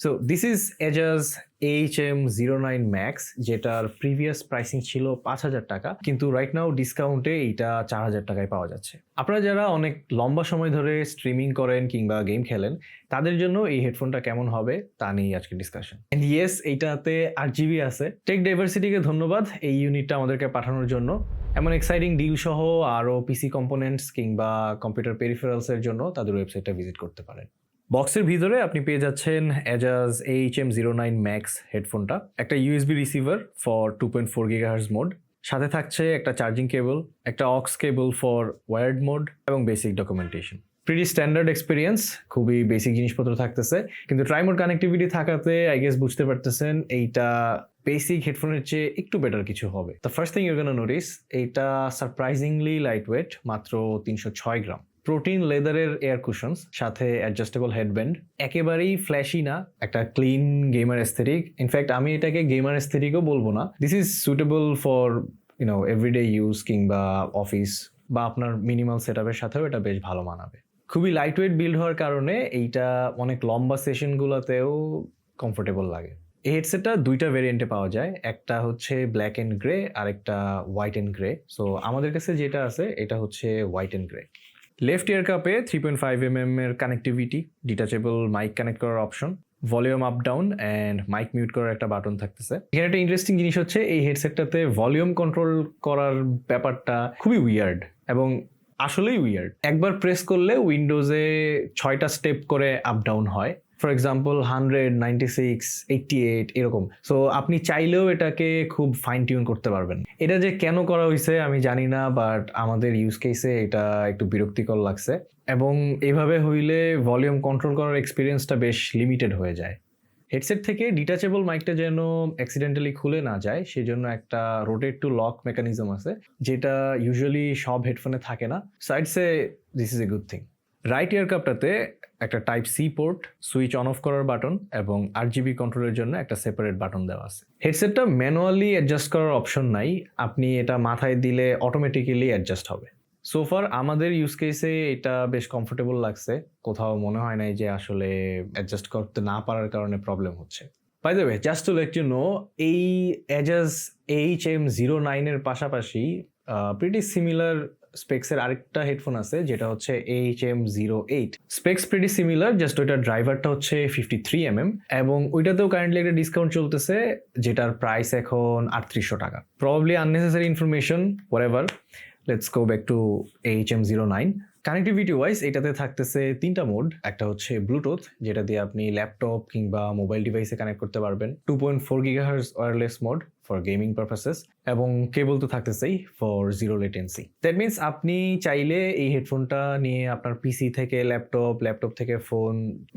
So this is Ejaz AHM09 max, যেটার previous pricing ছিল 5,000 টাকা, কিন্তু রাইট নাও ডিসকাউন্টে এইটা 4,000 টাকায় পাওয়া যাচ্ছে। আপনারা যারা অনেক লম্বা সময় ধরে স্ট্রিমিং করেন কিংবা গেম খেলেন, তাদের জন্য এই হেডফোনটা কেমন হবে তা নিয়ে আজকে ডিসকাশন। এন্ড ইয়েস, এইটাতে 8GB আছে। টেক ডাইভার্সিটিকে ধন্যবাদ এই ইউনিটটা আমাদেরকে পাঠানোর জন্য। এমন এক্সাইটিং ডিল সহ আরও পিসি কম্পোনেন্টস কিংবা কম্পিউটার পেরিফেরালসের জন্য তাদের ওয়েবসাইটটা ভিজিট করতে পারেন। বক্সের ভিতরে আপনি পেয়ে যাচ্ছেন এজাজ AHM09 ম্যাক্স হেডফোনটা, একটা USB receiver for 2.4 GHz mode, সাথে থাকছে একটা চার্জিং কেবল, একটা aux cable for wired mode এবং basic documentation. Pretty standard experience, খুবই বেসিক জিনিসপত্র থাকতেছে, কিন্তু ট্রাইমোড কানেক্টিভিটি থাকাতে আই গেস বুঝতে পারতেছেন এইটা বেসিক হেডফোনের চেয়ে একটু বেটার কিছু হবে। The first thing your gonna notice, এইটা সারপ্রাইজিংলি লাইট ওয়েট, মাত্র 306 গ্রাম। প্রোটিন লেদারের এয়ার কুশনস, সাথে অ্যাডজাস্টেবল হেডব্যান্ড, একেবারেই ফ্ল্যাশি না, একটা ক্লিন গেমার এস্থেটিক। ইনফ্যাক্ট আমি এটাকে গেমার এস্থেটিকও বলবো না, this is suitable for everyday use কিংবা অফিস বা আপনার মিনিমাল সেটআপের সাথেও এটা বেশ ভালো মানাবে। খুবই লাইট ওয়েট বিল্ড হওয়ার কারণে এইটা অনেক লম্বা সেশনগুলোতেও কমফোর্টেবল লাগে। এই হেডসেটটা দুইটা ভেরিয়েন্টে পাওয়া যায়, একটা হচ্ছে ব্ল্যাক অ্যান্ড গ্রে আর একটা হোয়াইট অ্যান্ড গ্রে। সো আমাদের কাছে যেটা আছে এটা হচ্ছে white and grey. Left ear কাপে 3.5mm এর কানেক্টিভিটি, ডিটাচেবল মাইক কানেক্ট করার option, volume up down and mic mute করার একটা বাটন থাকতেছে। এখানে একটা ইন্টারেস্টিং জিনিস হচ্ছে এই হেডসেটটাতে ভলিউম কন্ট্রোল করার ব্যাপারটা খুবই উইয়ার্ড এবং আসলেই উইয়ার্ড। একবার প্রেস করলে উইন্ডোজে 6টা স্টেপ করে আপ ডাউন হয়, ফর এক্সাম্পল 100, 96, 88 এরকম। সো আপনি চাইলেও এটাকে খুব ফাইন টিউন করতে পারবেন। এটা যে কেন করা হয়েছে আমি জানি না, বাট আমাদের ইউজ কেসে এটা একটু বিরক্তিকর লাগছে এবং এইভাবে হইলে ভলিউম কন্ট্রোল করার এক্সপিরিয়েন্সটা বেশ লিমিটেড হয়ে যায়। হেডসেট থেকে ডিটাচেবল মাইকটা যেন অ্যাক্সিডেন্টালি খুলে না যায় সেজন্য একটা রোটেট টু লক মেকানিজম আছে, যেটা ইউজুয়ালি সব হেডফোনে থাকে না। So I'd say this is a good thing. Right ear কাপটাতে একটা type C port, switch on off করার বাটন এবং RGB কন্ট্রোলের জন্য একটা সেপারেট বাটন দেওয়া আছে। হেডসেটটা ম্যানুয়ালি অ্যাডজাস্ট করার অপশন নাই, আপনি এটা মাথায় দিলে অটোমেটিক্যালি অ্যাডজাস্ট হবে। সোফার আমাদের ইউজ কেসে এটা বেশ কমফোর্টেবল লাগছে, কোথাও মনে হয় নাই যে আসলে অ্যাডজাস্ট করতে না পারার কারণে প্রবলেম হচ্ছে। By the way, just to let you know, এই এজাজ AHM09 এর পাশাপাশি প্রিটি সিমিলার স্পেক্সের আরেকটা হেডফোন আছে, যেটা হচ্ছে AHM08। Specs pretty similar, just ওইটার ড্রাইভারটা হচ্ছে 53mm এবং ওইটাতেও কারেন্টলি একটা ডিসকাউন্ট চলতেছে, যেটার প্রাইস এখন 3800 টাকা। Probably unnecessary information, whatever. Let's go back to AHM09। Connectivity wise এটাতে থাকতেছে 3টা মোড। একটা হচ্ছে ব্লুটুথ, যেটা দিয়ে আপনি ল্যাপটপ কিংবা মোবাইল ডিভাইসে কানেক্ট করতে পারবেন, 2.4 GHz wireless mode for gaming purposes, এবং কেবল তো থাকতেছেই for zero latency. That means আপনি চাইলে এই হেডফোনটা নিয়ে আপনার পিসি থেকে ল্যাপটপ থেকে ফোন,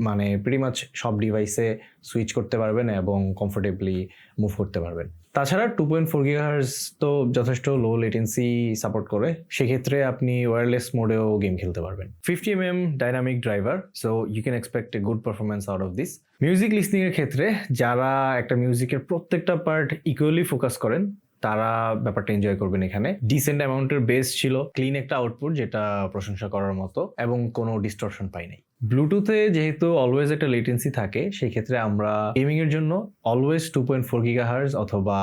মানে প্রিটি মাচ সব ডিভাইসে সুইচ করতে পারবেন এবং কমফোর্টেবলি মুভ করতে পারবেন। তাছাড়া 2.4 GHz তো যথেষ্ট লো লেটেন্সি সাপোর্ট করে, সেক্ষেত্রে আপনি ওয়্যারলেস মোডেও গেম খেলতে পারবেন। 50mm dynamic driver, so you can expect a good performance out of this. Music listening এর ক্ষেত্রে যারা একটা মিউজিকের প্রত্যেকটা পার্ট ইকুয়ালি ফোকাস করেন, তারা ব্যাপারটা এনজয় করবেন। এখানে ডিসেন্ট অ্যামাউন্টের বেস ছিল, ক্লিন একটা আউটপুট যেটা প্রশংসা করার মতো, এবং কোনো ডিস্টরশন পাই নাই। ব্লুটুথে যেহেতু অলওয়েজ একটা লেটেন্সি থাকে, সেই ক্ষেত্রে আমরা গেমিং এর জন্য অলওয়েজ 2.4 GHz অথবা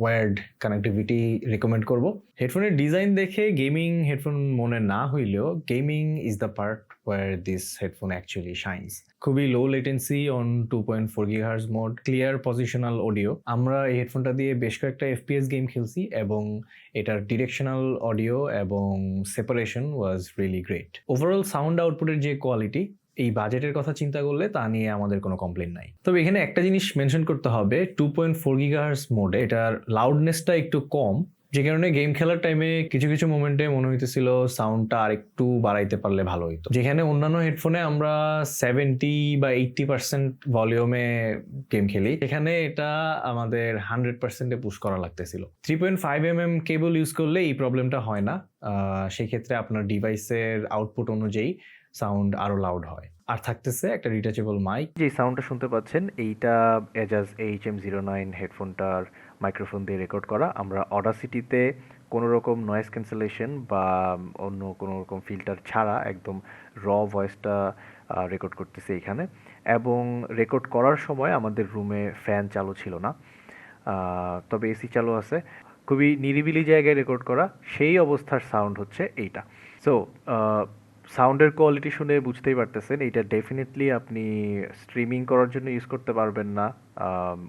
ওয়্যার্ড কানেক্টিভিটি রেকমেন্ড করব। হেডফোনের ডিজাইন দেখে গেমিং হেডফোন মনে না হইলেও gaming is the part where this headphone actually shines. খুবই low latency on 2.4 GHz mode, clear positional audio. আমরা এই হেডফোনটা দিয়ে বেশ কয়েকটা FPS গেম খেলছি এবং এটার ডিরেকশনাল অডিও এবং separation was really great. Overall sound আউটপুটের যে কোয়ালিটি, এই বাজেটের কথা চিন্তা করলে তা নিয়ে আমাদের কোনো কমপ্লেন নাই। তবে এখানে একটা জিনিস মেনশন করতে হবে, 2.4 GHz মোডে এটার লাউডনেসটা একটু কম, যে কারণে গেম খেলার টাইমে কিছু কিছু মোমেন্টে মনে হইতেছিল সাউন্ডটা আর একটু বাড়াইতে পারলে ভালো হইতো। যেখানে অন্যান্য হেডফোনে আমরা 70 বা 80% ভলিউমে গেম খেলি, এখানে এটা আমাদের 100%-এ পুশ করা লাগতেছিল। 3.5mm কেবল ইউজ করলে এই প্রবলেমটা হয় না, সেই ক্ষেত্রে আপনার ডিভাইসের আউটপুট অনুযায়ী সাউন্ড আরো লাউড হয়। আর থাকতেছে একটা ডিটাচেবল মাইক। যে সাউন্ডটা শুনতে পাচ্ছেন এইটা এজাজ AHM09 হেডফোনটার মাইক্রোফোন দিয়ে রেকর্ড করা। আমরা অডাসিটিতে কোনো রকম নয়েজ ক্যান্সেলেশন বা অন্য কোনো রকম ফিল্টার ছাড়া একদম র ভয়েসটা রেকর্ড করতেছি এখানে, এবং রেকর্ড করার সময় আমাদের রুমে ফ্যান চালু ছিল না, তবে এসি চালু আছে। খুবই নিরিবিলি জায়গায় রেকর্ড করা, সেই অবস্থার সাউন্ড হচ্ছে এইটা। সো সাউন্ডের কোয়ালিটি শুনে বুঝতেই পারতেছেন এইটা ডেফিনেটলি আপনি স্ট্রিমিং করার জন্য ইউজ করতে পারবেন না,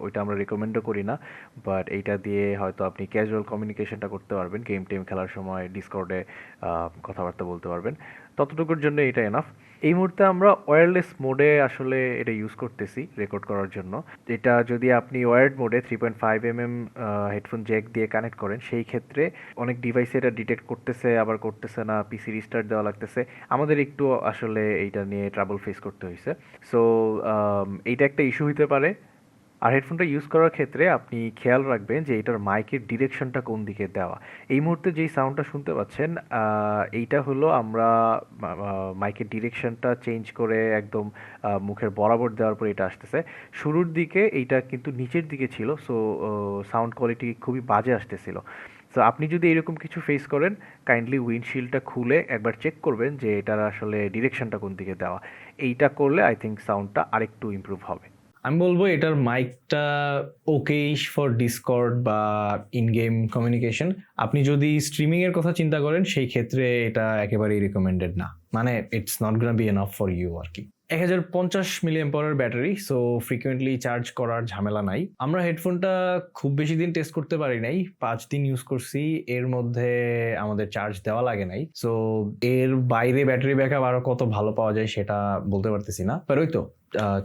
ওইটা আমরা রেকমেন্ডও করি না। বাট এইটা দিয়ে হয়তো আপনি ক্যাজুয়াল কমিউনিকেশনটা করতে পারবেন, গেম টেম খেলার সময় ডিসকর্ডে কথাবার্তা বলতে পারবেন, ততটুকুর জন্য এটা এনাফ। এই মুহূর্তে আমরা ওয়্যারলেস মোডে আসলে এটা ইউজ করতেছি রেকর্ড করার জন্য। এটা যদি আপনি ওয়্যার্ড মোডে 3.5 mm হেডফোন জ্যাক দিয়ে কানেক্ট করেন, সেই ক্ষেত্রে অনেক ডিভাইসে এটা ডিটেক্ট করতেছে, আবার করতেছে না, পিসি রিস্টার্ট দেওয়া লাগতেছে। আমাদের একটু আসলে এইটা নিয়ে ট্রাবল ফেস করতে হয়েছে। সো এইটা একটা ইস্যু হইতে পারে। আর হেডফোনটা ইউজ করার ক্ষেত্রে আপনি খেয়াল রাখবেন যে এটার মাইকের ডিরেকশনটা কোন দিকে দেওয়া। এই মুহূর্তে যেই সাউন্ডটা শুনতে পাচ্ছেন, এইটা হলো আমরা মাইকের ডিরেকশনটা চেঞ্জ করে একদম মুখের বরাবর দেওয়ার পর এটা আসতেছে। শুরুর দিকে এইটা কিন্তু নিচের দিকে ছিল, সো সাউন্ড কোয়ালিটি খুবই বাজে আসতেছিল। সো আপনি যদি এরকম কিছু ফেস করেন, কাইন্ডলি উইন্ডশিল্ডটা খুলে একবার চেক করবেন যে এটার আসলে ডিরেকশনটা কোন দিকে দেওয়া। এইটা করলে আই থিঙ্ক সাউন্ডটা আরেকটু ইমপ্রুভ হবে। আমি বলবো এটার মাইকটা ওকেইশ ফর ডিসকর্ড বা ইন গেম কমিউনিকেশন। আপনি যদি স্ট্রিমিং এর কথা চিন্তা করেন সেই ক্ষেত্রে এটা একেবারেই রিকমেন্ডেড না, মানে it's not gonna be enough for you আর কি। 1050 mAh battery, so frequently charge করার ঝামেলা নাই। আমরা হেডফোনটা খুব বেশি দিন টেস্ট করতে পারি নাই, 5 দিন ইউজ করছি, এর মধ্যে আমাদের চার্জ দেওয়া লাগে নাই। সো এর বাইরে ব্যাটারি ব্যাকআপ আরো কত ভালো পাওয়া যায় সেটা বলতে পারতেছি না, বাট ওই তো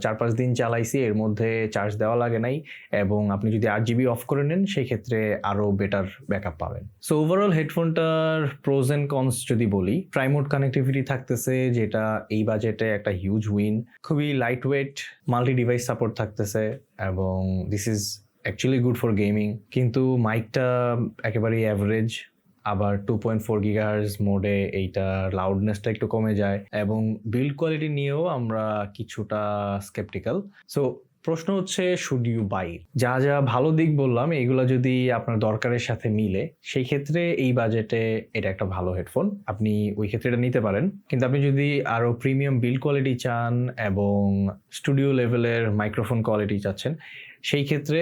4-5 দিন চালাইছি, এর মধ্যে চার্জ দেওয়া লাগে নাই। এবং আপনি যদি 8 GB অফ করে নেন সেই ক্ষেত্রে আরো বেটার ব্যাকআপ পাবেন। সো ওভারঅল হেডফোনটার প্রোজ এন্ড কনস যদি বলি, ট্রাইমোড কানেক্টিভিটি থাকতেছে, যেটা এই বাজেটে একটা হিউজ উইন। খুবই lightweight, multi device support থাকতেছে, এবং this is actually good for gaming. কিন্তু মাইকটা একেবারেই অ্যাভারেজ। আবার 2.4 GHz মোডে এইটার লাউডনেসটা একটু কমে যায়, এবং বিল্ড কোয়ালিটি নিয়েও আমরা কিছুটা স্কেপটিক্যাল। সো প্রশ্ন হচ্ছে, শুড ইউ বাই? যা যা ভালো দিক বললাম এগুলো যদি আপনার দরকারের সাথে মিলে, সেই ক্ষেত্রে এই বাজেটে এটা একটা ভালো হেডফোন, আপনি ওই ক্ষেত্রে এটা নিতে পারেন। কিন্তু আপনি যদি আরো প্রিমিয়াম বিল্ড কোয়ালিটি চান এবং স্টুডিও লেভেলের মাইক্রোফোন কোয়ালিটি চাচ্ছেন, সেই ক্ষেত্রে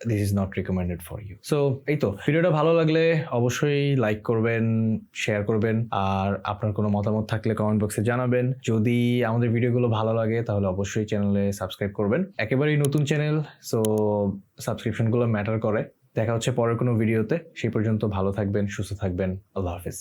this is not recommended for you. So এই তো, ভিডিওটা ভালো লাগলে অবশ্যই লাইক করবেন, শেয়ার করবেন, আর আপনার কোনো মতামত থাকলে কমেন্ট বক্সে জানাবেন। যদি আমাদের ভিডিওগুলো ভালো লাগে তাহলে অবশ্যই চ্যানেলে সাবস্ক্রাইব করবেন। একেবারেই নতুন চ্যানেল, সো সাবস্ক্রিপশনগুলো ম্যাটার করে। দেখা হচ্ছে পরের কোনো ভিডিওতে, সেই পর্যন্ত ভালো থাকবেন, সুস্থ থাকবেন। আল্লাহ হাফিজ।